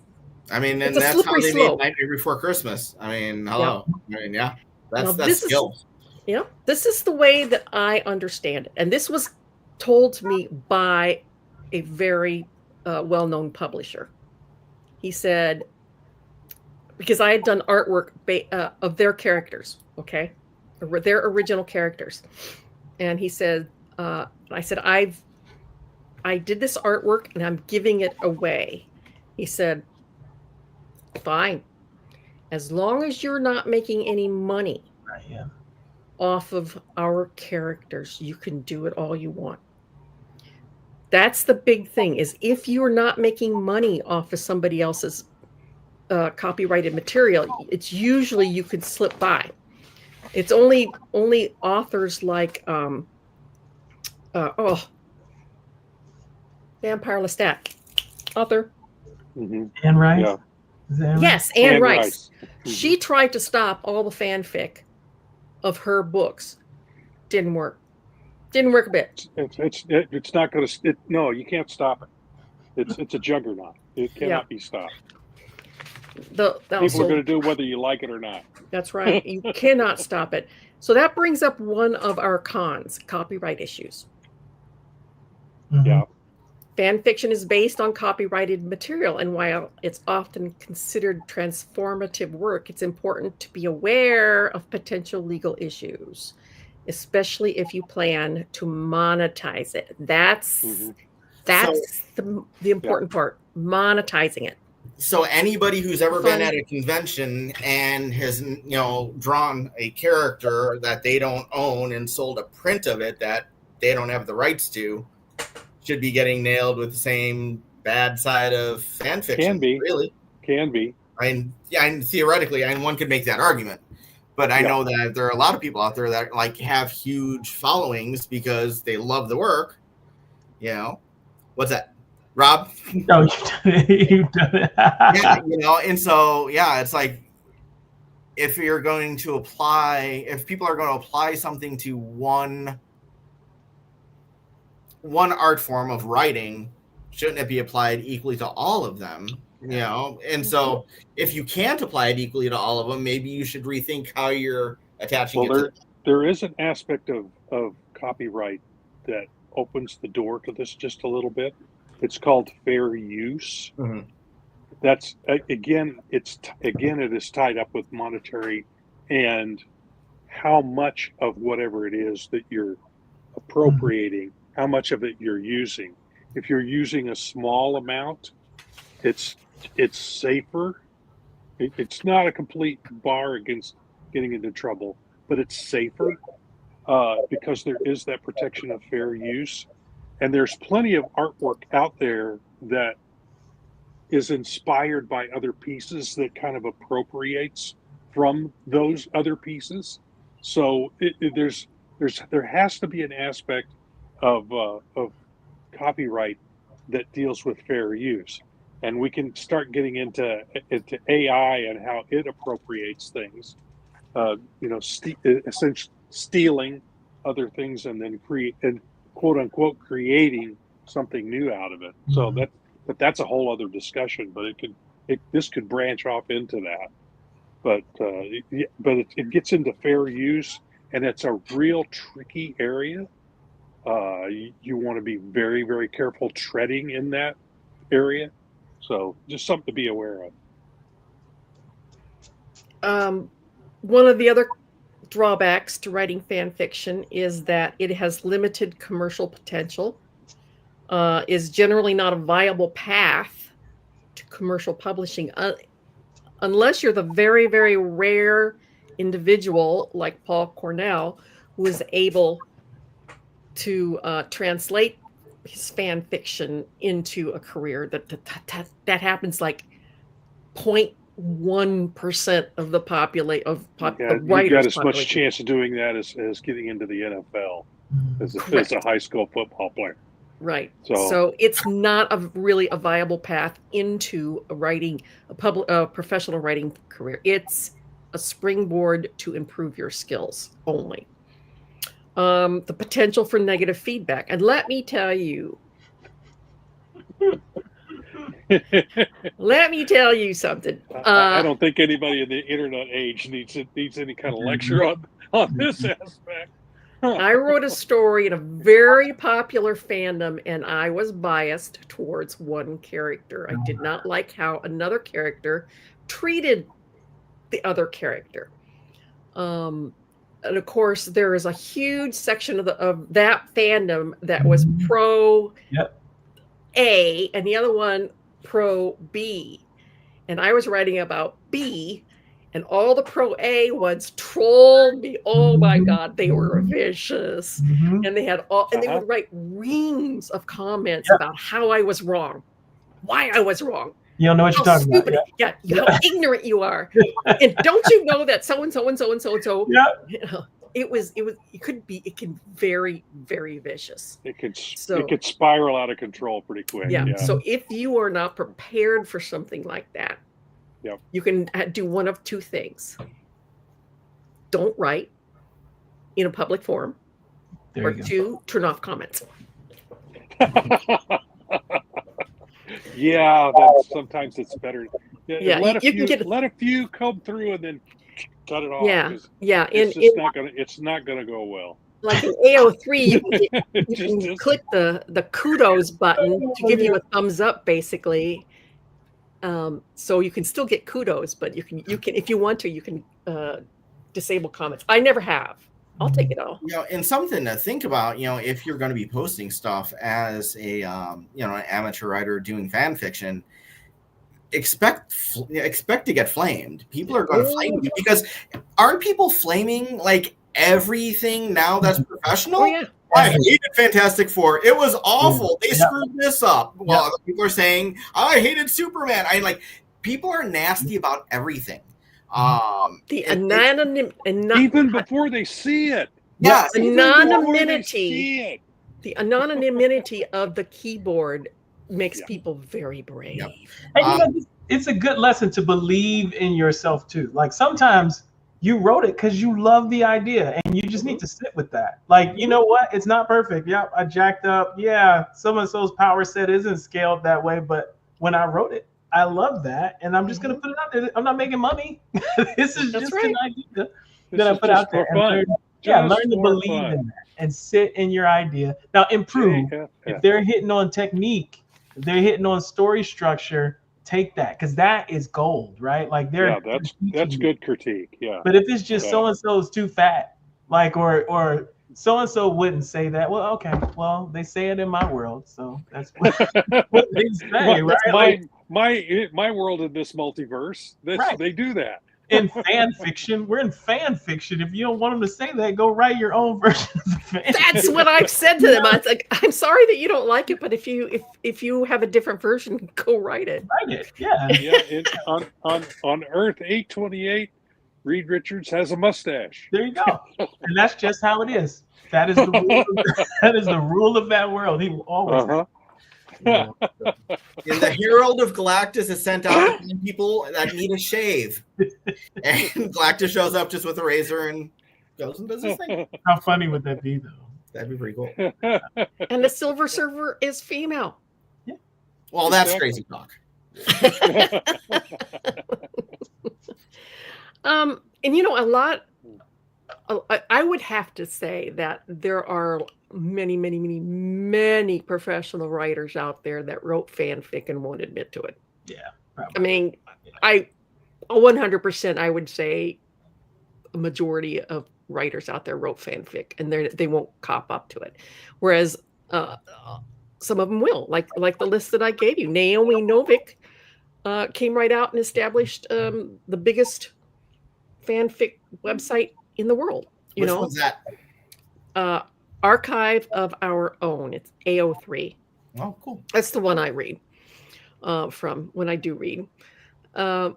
I mean, and that's how they made Nightmare Before Christmas. I mean, hello. Yeah. I mean, yeah, that's skills. This is the way that I understand it, and this was told to me by a very well-known publisher. He said, because I had done artwork of their characters, okay, their original characters, and he said, I said, I did this artwork and I'm giving it away. He said, fine, as long as you're not making any money off of our characters, you can do it all you want. That's the big thing, is if you're not making money off of somebody else's copyrighted material, it's usually you could slip by. It's only authors like Vampire Lestat author. Anne Rice. Yeah. Yes, Anne Rice. She tried to stop all the fanfic of her books. Didn't work. Didn't work a bit. It's not going to. No, you can't stop it. It's a juggernaut. It cannot be stopped. People are going to do whether you like it or not. That's right. You cannot stop it. So that brings up one of our cons: copyright issues. Yeah. Fan fiction is based on copyrighted material, and while it's often considered transformative work, it's important to be aware of potential legal issues, especially if you plan to monetize it. That's the important part, monetizing it. So anybody who's ever been at a convention and has, drawn a character that they don't own and sold a print of it that they don't have the rights to, should be getting nailed with the same bad side of fan fiction. Can be. Really. Can be. I mean, theoretically, one could make that argument. But I know that there are a lot of people out there that have huge followings because they love the work. What's that, Rob? No, you've done it. Yeah, and so it's like if people are going to apply something to one art form of writing, shouldn't it be applied equally to all of them? And so if you can't apply it equally to all of them, maybe you should rethink how you're attaching it to them. There is an aspect of copyright that opens the door to this just a little bit. It's called fair use. Mm-hmm. That's it is tied up with monetary and how much of whatever it is that you're appropriating, how much of it you're using. If you're using a small amount, it's safer. It's not a complete bar against getting into trouble, but it's safer because there is that protection of fair use. And there's plenty of artwork out there that is inspired by other pieces that kind of appropriates from those other pieces. So there has to be an aspect of copyright that deals with fair use, and we can start getting into AI and how it appropriates things. Essentially stealing other things and then quote unquote creating something new out of it. So that's a whole other discussion. But this could branch off into that. But it gets into fair use, and it's a real tricky area. You want to be very, very careful treading in that area. So just something to be aware of. One of the other drawbacks to writing fan fiction is that it has limited commercial potential, is generally not a viable path to commercial publishing unless you're the very, very rare individual like Paul Cornell who is able to translate his fan fiction into a career. That happens like 0.1% of the population of the You writers. got as population. much chance of doing that as getting into the NFL as a high school football player. Right. So- So it's not really a viable path into a professional writing career. It's a springboard to improve your skills only. The potential for negative feedback. And let me tell you something. I don't think anybody in the internet age needs any kind of lecture on this aspect. I wrote a story in a very popular fandom, and I was biased towards one character. I did not like how another character treated the other character. And of course, there is a huge section of that fandom that was pro A, and the other one pro B. And I was writing about B, and all the pro A ones trolled me. Oh my God, they were vicious. And they had and they would write reams of comments about how I was wrong, why I was wrong. You don't know what you're talking stupid. about. Yeah, how ignorant you are. And don't you know that so and so and so and so and so? Yeah. You know, it can very, very vicious. It could spiral out of control pretty quick. Yeah. So if you are not prepared for something like that, you can do one of two things. Don't write in a public forum, or two, turn off comments. Yeah, sometimes it's better. Yeah, let a few come through and then cut it off. Yeah. It's not gonna go well. Like in AO3, you can click the kudos button to give you a thumbs up, basically. So you can still get kudos, but you can if you want to, you can disable comments. I never have. I'll take it all. And something to think about, if you're going to be posting stuff as a, an amateur writer doing fan fiction, expect to get flamed. People are going to flame you, because aren't people flaming like everything now that's professional? Oh, yeah. I hated Fantastic Four. It was awful. They screwed this up. Well, people are saying, I hated Superman. People are nasty about everything. Even before they see it. Yeah, anonymity. The anonymity of the keyboard makes people very brave. And it's a good lesson to believe in yourself too. Like sometimes you wrote it because you love the idea, and you just need to sit with that. Like, you know what? It's not perfect. Yeah, I jacked up. Yeah, so-and-so's power set isn't scaled that way, but when I wrote it, I love that, and I'm just going to put it out there. I'm not making money. This is just an idea that I put out there. Learn to believe in that and sit in your idea. Now, improve. If they're hitting on technique, if they're hitting on story structure, take that, because that is gold, right? Like that's good critique. Yeah. But if it's just so and so is too fat, like or so and so wouldn't say that. Well, okay. Well, they say it in my world, so that's what they say, right? My world in this multiverse, they do that. In fan fiction, we're in fan fiction. If you don't want them to say that, go write your own version of the fan. That's what I've said to them. It's like, I'm sorry that you don't like it, but if you have a different version, go write it. Write it, yeah. On Earth 828, Reed Richards has a mustache. There you go, and that's just how it is. That is the rule. That is the rule of that world. He will always. And the Herald of Galactus is sent out to people that need a shave, and Galactus shows up just with a razor and goes and does his thing. How funny would that be, though? That'd be pretty cool. And the Silver Surfer is female. Yeah. Well, that's crazy talk. And a lot. I would have to say that there are many professional writers out there that wrote fanfic and won't admit to it. Yeah, probably. I mean, 100% I would say a majority of writers out there wrote fanfic, and they won't cop up to it. Whereas some of them will, like the list that I gave you. Naomi Novik came right out and established the biggest fanfic website in the world. Which one's that? Archive of Our Own. It's AO3. Oh, cool. That's the one I read from when I do read. They're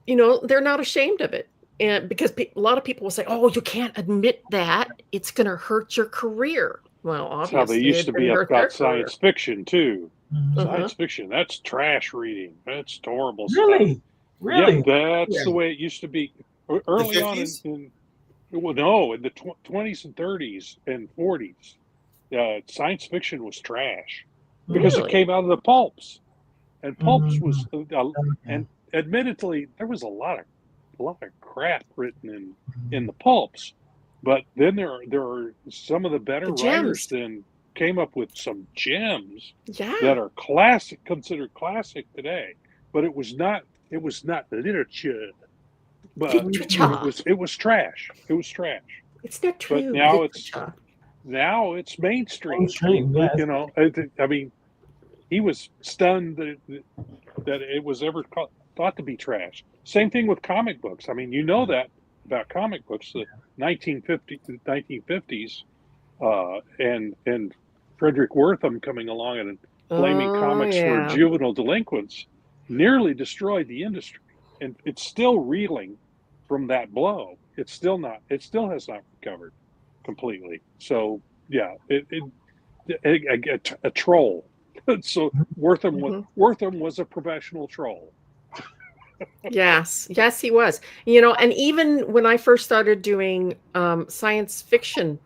not ashamed of it. And because a lot of people will say, "Oh, you can't admit that; it's going to hurt your career." Well, obviously, that's how they used to be about science fiction too. Mhm. Science fiction, that's trash reading. That's horrible Really? stuff. Really? Yep, that's the way it used to be. Early on in the 20s and 30s and 40s, science fiction was trash because it came out of the pulps, and pulps was and admittedly there was a lot of crap written in the pulps, but then there are some of the better writers then came up with some gems that are considered classic today. But it was not literature. But it was trash. It was trash. It's not true. But now it's mainstream. Yes. I mean, he was stunned that it was ever thought to be trash. Same thing with comic books. I mean, that about comic books, the 1950s, and Frederick Wortham coming along and blaming comics for juvenile delinquents nearly destroyed the industry, and it's still reeling from that blow. It still has not recovered completely. So yeah, a troll. So Wortham was a professional troll. Yes, he was. And even when I first started doing science fiction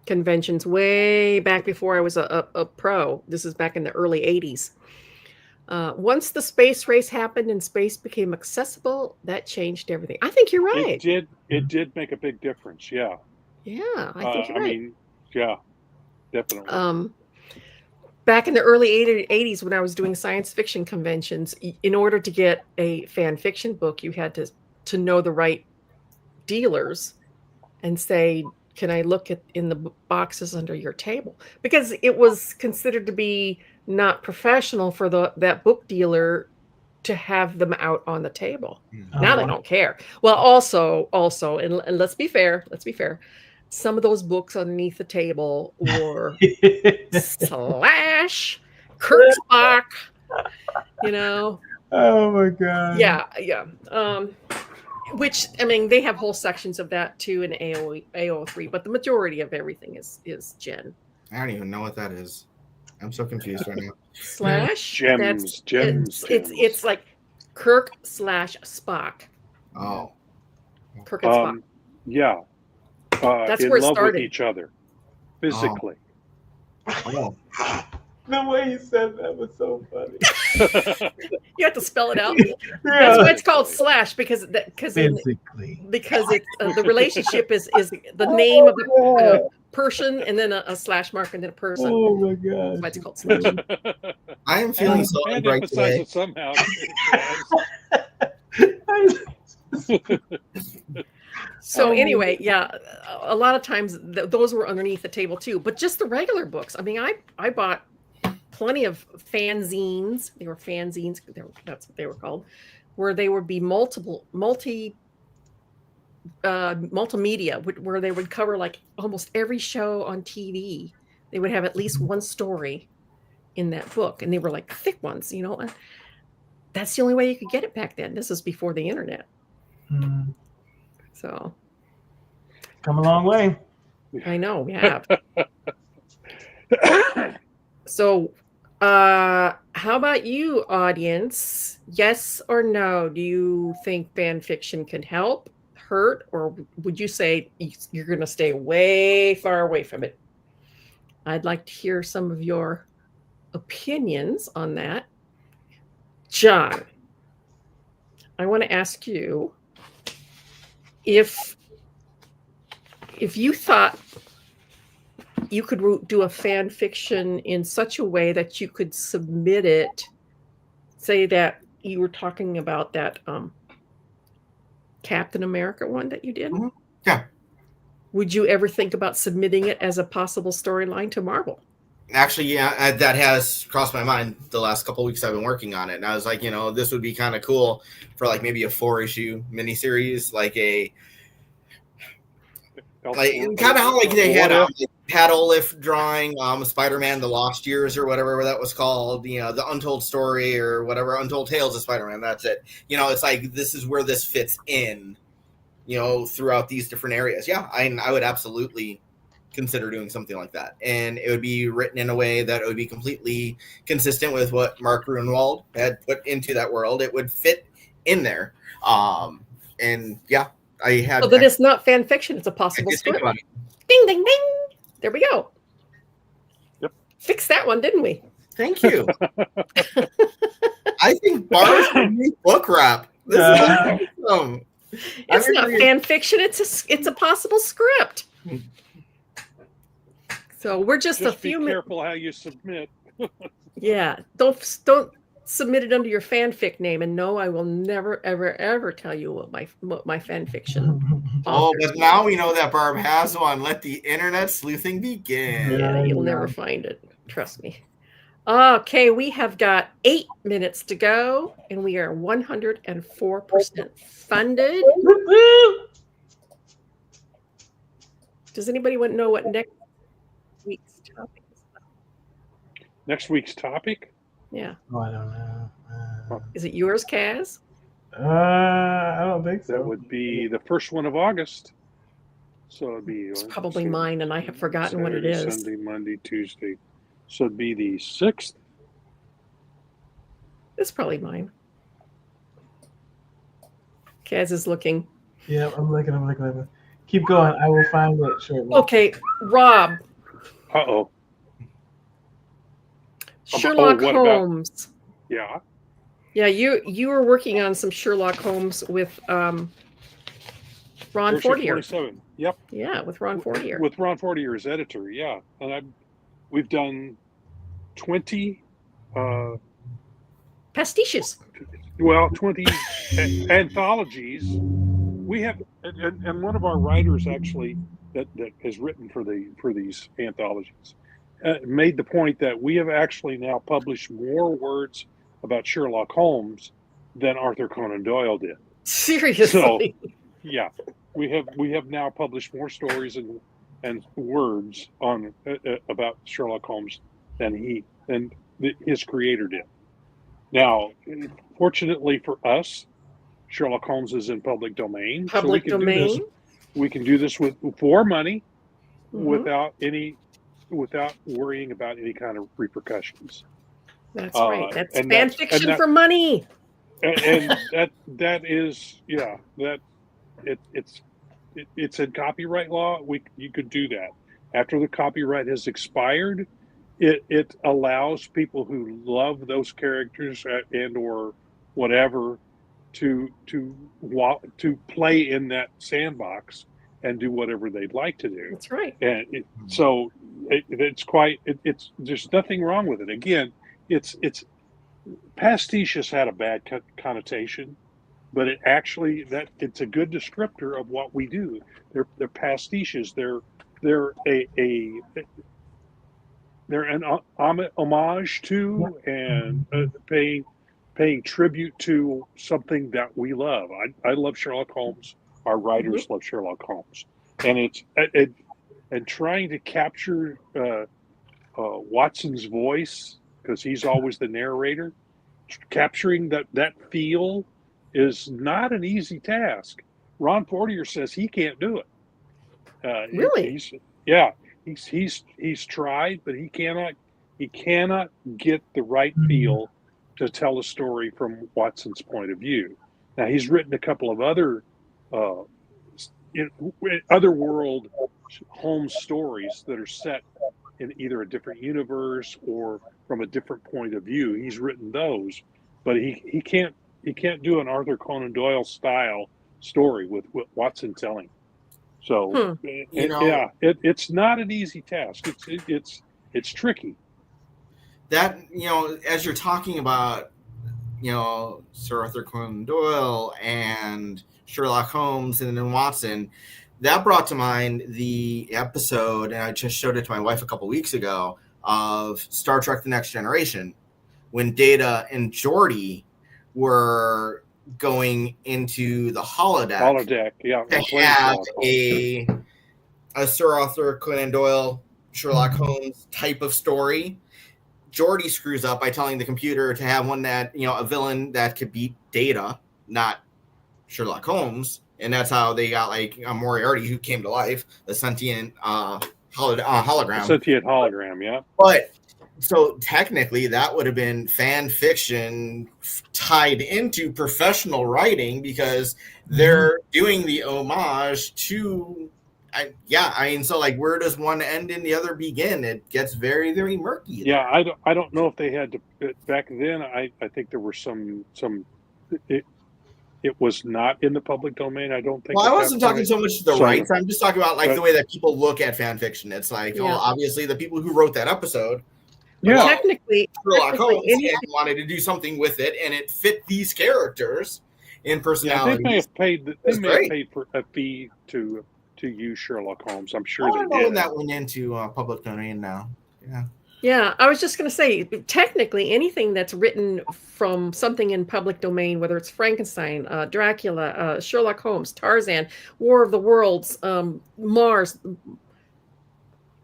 conventions way back before I was a pro, this is back in the early 80s. Once the space race happened and space became accessible, that changed everything. I think you're right. It did make a big difference. Yeah. Yeah, I think you're right. I mean, yeah, definitely. Back in the early 80s, when I was doing science fiction conventions, in order to get a fan fiction book, you had to know the right dealers and say, "Can I look in the boxes under your table?" Because it was considered to be not professional for that book dealer to have them out on the table. Now they don't care. Well, also, and let's be fair. Some of those books underneath the table were Slash, Kurtzbach, Oh my God. Yeah. Which, I mean, they have whole sections of that too in AO3, but the majority of everything is Gen. I don't even know what that is. I'm so confused right now. Slash? Gems. It's like Kirk / Spock. Oh. Kirk and Spock. Yeah. That's in where it love started. with each other, physically. Oh. The way you said that was so funny. You have to spell it out. Yeah. That's why it's called Slash because Physically. it's the relationship is the name of the person and then a slash mark and then a person. Oh my God. That's why it's called Slash. I am feeling so And bright emphasize today. it somehow. So anyway, yeah, a lot of times those were underneath the table too, but just the regular books. I mean, I bought plenty of fanzines. They were fanzines. That's what they were called, where they would be multimedia, where they would cover like almost every show on TV. They would have at least one story in that book, and they were like thick ones. That's the only way you could get it back then. This is before the internet. Mm. So, Come a long way. I know we have. So, how about you, audience? Yes or no? Do you think fan fiction can help, hurt, or would you say you're going to stay way far away from it? I'd like to hear some of your opinions on that. John, I want to ask you if you thought you could do a fan fiction in such a way that you could submit it, say that you were talking about that Captain America one that you did. Mm-hmm. Yeah. Would you ever think about submitting it as a possible storyline to Marvel? Actually, yeah, that has crossed my mind the last couple of weeks I've been working on it. And I was like, this would be kind of cool for like maybe a 4-issue miniseries, like kind of how like they had Pat Oliff drawing Spider-Man: The Lost Years or whatever that was called, the Untold Story or whatever, Untold Tales of Spider-Man. That's it. It's like this is where this fits in, throughout these different areas. Yeah, I would absolutely consider doing something like that, and it would be written in a way that it would be completely consistent with what Mark Gruenwald had put into that world. It would fit in there, and yeah, I had. Well, then it's not fan fiction; it's a possible script. Ding, ding, ding. There we go. Yep. Fixed that one, didn't we? Thank you. I think Barb's book wrap. This is awesome. It's not fan fiction. It's a possible script. So we're just a few minutes. Be careful how you submit. Yeah, don't submit it under your fanfic name. And no, I will never, ever, ever tell you what my fan fiction. Oh, but now we know that Barb has one. Let the internet sleuthing begin. Yeah, you'll never find it. Trust me. Okay, we have got 8 minutes to go, and we are 104% funded. Does anybody want to know what next week's topic is? Next week's topic? Yeah. Oh, I don't know. Is it yours, Kaz? I don't think so. That would be the first one of August. So it'd be. It's probably mine, and I have forgotten what it is. Sunday, Monday, Tuesday. So it'd be the 6th. It's probably mine. Kaz is looking. Yeah, I'm looking. Keep going. I will find it shortly. Okay, Rob. Uh-oh. Sherlock Holmes. Yeah. Yeah, you were working on some Sherlock Holmes with Ron Fortier. 27. Yep. Yeah, with Ron Fortier. With Ron Fortier as editor, yeah. And we've done 20 pastiches. Well, 20 anthologies. We have, and one of our writers actually that has written for these anthologies made the point that we have actually now published more words about Sherlock Holmes than Arthur Conan Doyle did. Seriously? So, yeah, we have now published more stories and words on about Sherlock Holmes than his creator did. Now, fortunately for us, Sherlock Holmes is in public domain. Public domain. We can do this for money, without worrying about any kind of repercussions. That's right. That's fan fiction for money. And that is, yeah, that it's in copyright law. You could do that. After the copyright has expired, it allows people who love those characters and or whatever to play in that sandbox and do whatever they'd like to do. That's right. And it's there's nothing wrong with it. Again, it's pastiche has had a bad connotation, but it's a good descriptor of what we do. They're pastiches. They're an homage to and paying tribute to something that we love. I love Sherlock Holmes. Our writers love Sherlock Holmes, and and trying to capture Watson's voice, because he's always the narrator. Capturing that feel is not an easy task. Ron Fortier says he can't do it. Really? He's tried, but he cannot get the right feel to tell a story from Watson's point of view. Now he's written a couple of other otherworld Holmes stories that are set in either a different universe or from a different point of view. He's written those, but he can't do an Arthur Conan Doyle style story with Watson telling. So it's not an easy task. It's tricky. That, as you're talking about, Sir Arthur Conan Doyle and Sherlock Holmes and then Watson, that brought to mind the episode, and I just showed it to my wife a couple weeks ago, of Star Trek: The Next Generation, when Data and Geordi were going into the holodeck. Yeah. To have a Sir Arthur Conan Doyle Sherlock Holmes type of story. Geordi screws up by telling the computer to have one that, a villain that could beat Data, not Sherlock Holmes. And that's how they got like Moriarty, who came to life, the sentient hologram. Sentient hologram, yeah. But so technically that would have been fan fiction tied into professional writing because they're doing the homage to so like where does one end and the other begin? It gets very, very murky. Yeah, I don't know if they had to back then. I think there were some it was not in the public domain. I don't think. Well, I wasn't talking so much to the rights. I'm just talking about like the way that people look at fan fiction. It's like, obviously the people who wrote that episode, technically Sherlock Holmes wanted to do something with it, and it fit these characters in personality. They may have paid for a fee to use Sherlock Holmes. I'm sure they did. That went into public domain now. Yeah. Yeah, I was just going to say, technically, anything that's written from something in public domain, whether it's Frankenstein, Dracula, Sherlock Holmes, Tarzan, War of the Worlds, Mars,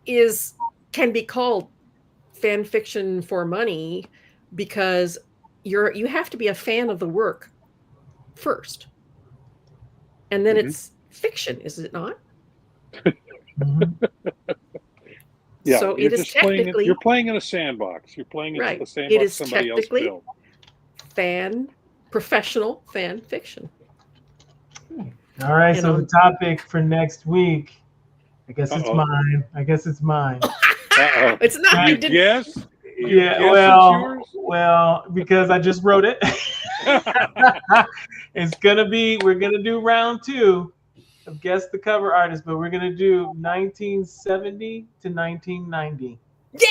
can be called fan fiction for money because you have to be a fan of the work first, and then it's fiction, is it not? Yeah, so it is technically you're playing in a sandbox. You're playing in a sandbox it is somebody else built. Professional fan fiction. All right, so the topic for next week, I guess it's mine. It's not. Yes. Yeah. Well, because I just wrote it. We're gonna do round 2. Guess the cover artist, but we're gonna do 1970 to 1990. Yay!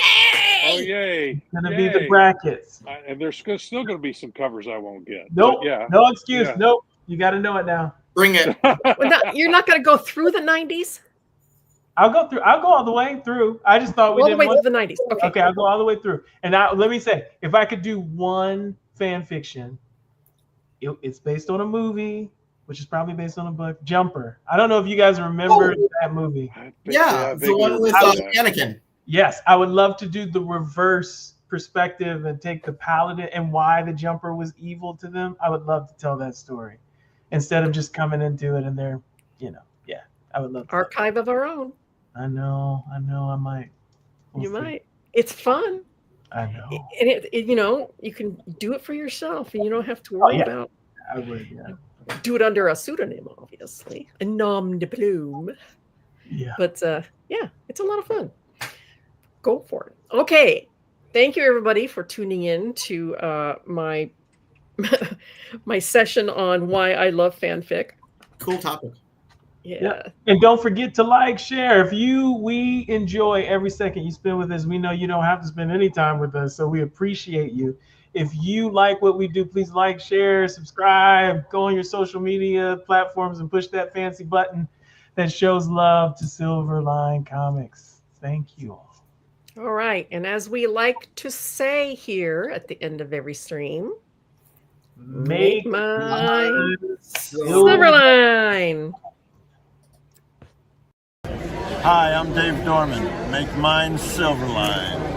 Oh yay! It's gonna be the brackets. And there's still gonna be some covers I won't get. Nope. Yeah. No excuse. Yeah. Nope. You got to know it now. Bring it. You're not gonna go through the 90s. I'll go all the way through. I just thought all the way to the 90s. Okay, I'll go all the way through. And now let me say, if I could do one fan fiction, it's based on a movie, which is probably based on a book, Jumper. I don't know if you guys remember that movie. Yeah, the one with Anakin. Yes, I would love to do the reverse perspective and take the Paladin and why the Jumper was evil to them. I would love to tell that story instead of just coming into it and they're, I would love to. Archive of our own. I know, I might. You might. It's fun. I know. And you can do it for yourself and you don't have to worry about. I would, do it under a pseudonym, obviously, a nom de plume. Yeah. But it's a lot of fun. Go for it. Okay. Thank you, everybody, for tuning in to my my session on why I love fanfic. Cool topic. Yeah. And don't forget to like, share. We enjoy every second you spend with us. We know you don't have to spend any time with us, so we appreciate you. If you like what we do, please like, share, subscribe, go on your social media platforms and push that fancy button that shows love to Silverline Comics. Thank you all. All right. And as we like to say here at the end of every stream, make mine Silverline. Hi, I'm Dave Dorman. Make mine Silverline.